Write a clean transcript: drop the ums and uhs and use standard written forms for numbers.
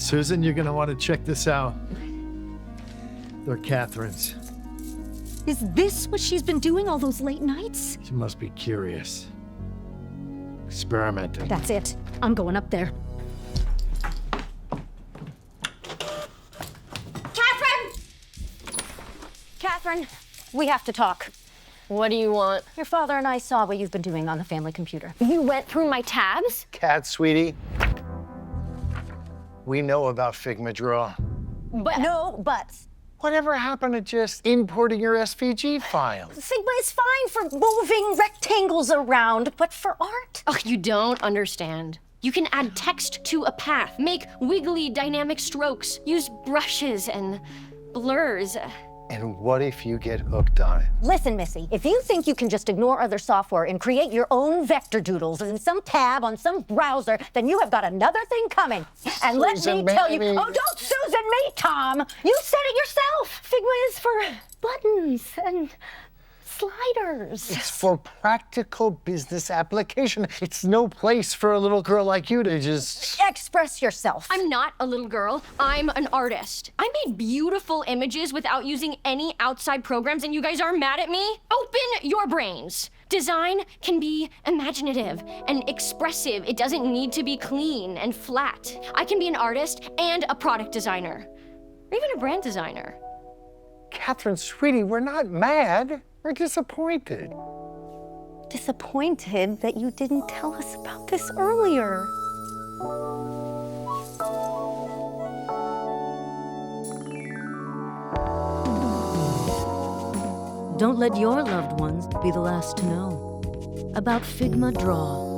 Susan, you're gonna want to check this out. They're Catherine's. Is this what she's been doing all those late nights? She must be curious. Experimenting. That's it. I'm going up there. Catherine, we have to talk. What do you want? Your father and I saw what you've been doing on the family computer. You went through my tabs? Cat, sweetie. We know about Figma Draw. But no buts. Whatever happened to just importing your SVG files? Figma is fine for moving rectangles around, but for art? Oh, you don't understand. You can add text to a path, make wiggly dynamic strokes, use brushes and blurs. And what if you get hooked on it? Listen, Missy, if you think you can just ignore other software and create your own vector doodles in some tab on some browser, then you have got another thing coming. And let me tell you, oh, don't Susan me, Tom. You said it yourself. Figma is for buttons and sliders. It's for practical business application. It's no place for a little girl like you to just... Express yourself. I'm not a little girl. I'm an artist. I made beautiful images without using any outside programs, and you guys are mad at me? Open your brains. Design can be imaginative and expressive. It doesn't need to be clean and flat. I can be an artist and a product designer, or even a brand designer. Catherine, sweetie, we're not mad. We're disappointed. Disappointed that you didn't tell us about this earlier. Don't let your loved ones be the last to know about Figma Draw.